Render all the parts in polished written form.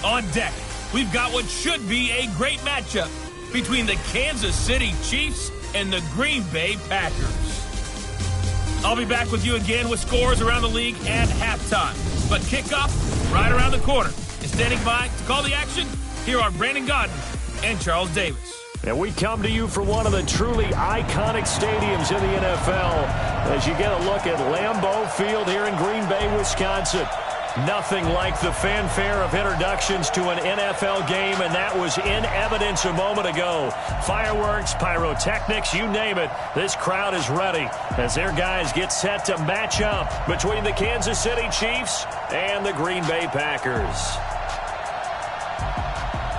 On deck, we've got what should be a great matchup between the Kansas City Chiefs and the Green Bay Packers. I'll be back with you again with scores around the league at halftime. But kickoff right around the corner. And standing by to call the action, here are Brandon Gaudin and Charles Davis. And we come to you from one of the truly iconic stadiums in the NFL as you get a look at Lambeau Field here in Green Bay, Wisconsin. Nothing like the fanfare of introductions to an NFL game, and that was in evidence a moment ago. Fireworks, pyrotechnics, you name it, this crowd is ready as their guys get set to match up between the Kansas City Chiefs and the Green Bay Packers.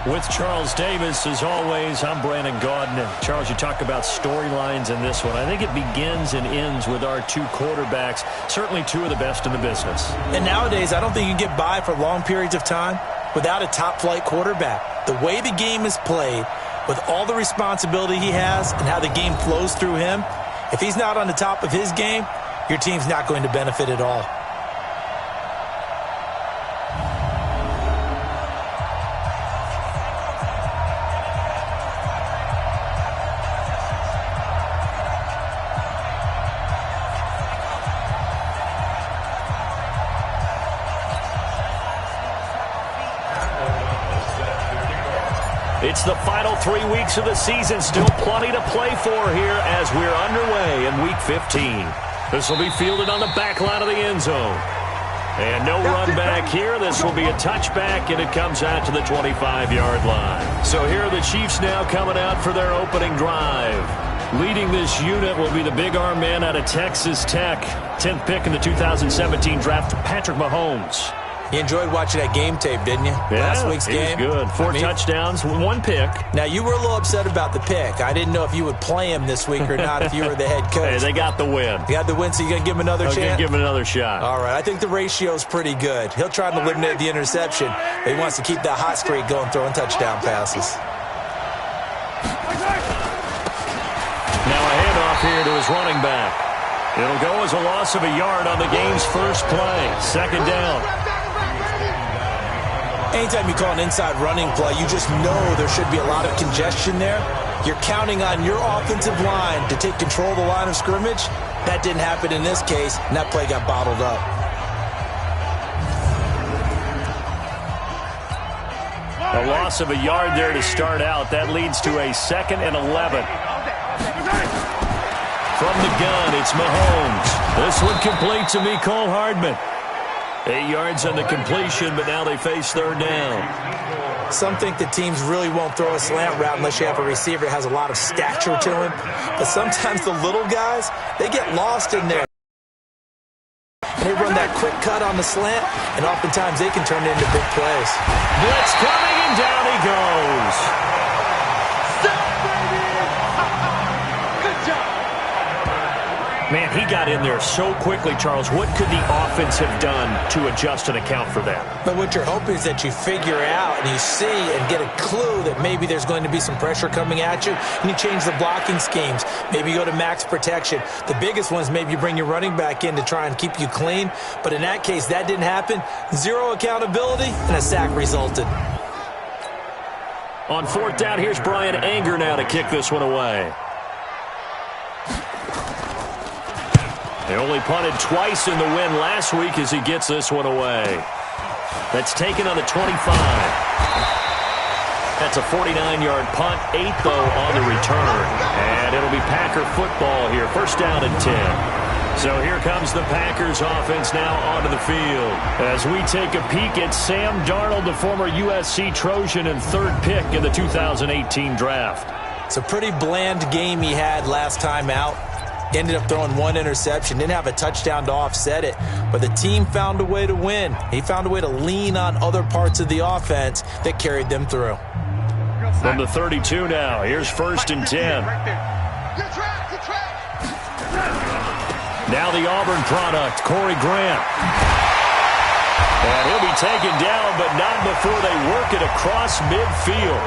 With Charles Davis, as always, I'm Brandon Gaudin. And Charles, you talk about storylines in this one. I think it begins and ends with our two quarterbacks, certainly two of the best in the business. And nowadays, I don't think you can get by for long periods of time without a top-flight quarterback. The way the game is played, with all the responsibility he has and how the game flows through him, if he's not on the top of his game, your team's not going to benefit at all. It's the final 3 weeks of the season. Still plenty to play for here as we're underway in Week 15. This will be fielded on the back line of the end zone. And no run back here. This will be a touchback, and it comes out to the 25-yard line. So here are the Chiefs now coming out for their opening drive. Leading this unit will be the big arm man out of Texas Tech. 10th pick in the 2017 draft, Patrick Mahomes. You enjoyed watching that game tape, didn't you? Last week's game. It was good. Four touchdowns, one pick. Now, you were a little upset about the pick. I didn't know if you would play him this week or not if you were the head coach. Hey, they got the win. You got the win, so you're going to give him another chance? I'm going to give him another shot. All right. I think the ratio's pretty good. He'll try to eliminate the interception, but he wants to keep that hot streak going, throwing touchdown passes. Now a handoff here to his running back. It'll go as a loss of a yard on the game's first play. Second down. Anytime you call an inside running play, you just know there should be a lot of congestion there. You're counting on your offensive line to take control of the line of scrimmage. That didn't happen in this case, and that play got bottled up. A loss of a yard there to start out. That leads to a 2nd and 11. From the gun, it's Mahomes. This one complete to Mecole Hardman. 8 yards on the completion, but now they face third down. Some think the teams really won't throw a slant route unless you have a receiver that has a lot of stature to him. But sometimes the little guys, they get lost in there. And they run that quick cut on the slant, and oftentimes they can turn it into big plays. Blitz coming, and down he goes. Man, he got in there so quickly, Charles. What could the offense have done to adjust and account for that? But what you're hoping is that you figure out and you see and get a clue that maybe there's going to be some pressure coming at you, and you change the blocking schemes. Maybe you go to max protection. The biggest one is maybe you bring your running back in to try and keep you clean. But in that case, that didn't happen. Zero accountability, and a sack resulted. On fourth down, here's Brian Anger now to kick this one away. They only punted twice in the win last week as he gets this one away. That's taken on the 25. That's a 49-yard punt, 8 though on the return. And it'll be Packer football here, first down and 10. So here comes the Packers offense now onto the field. As we take a peek at Sam Darnold, the former USC Trojan and 3rd pick in the 2018 draft. It's a pretty bland game he had last time out. Ended up throwing 1 interception. Didn't have a touchdown to offset it. But the team found a way to win. He found a way to lean on other parts of the offense that carried them through. From the 32 now, here's 1st and 10. Now the Auburn product, Corey Grant. And he'll be taken down, but not before they work it across midfield.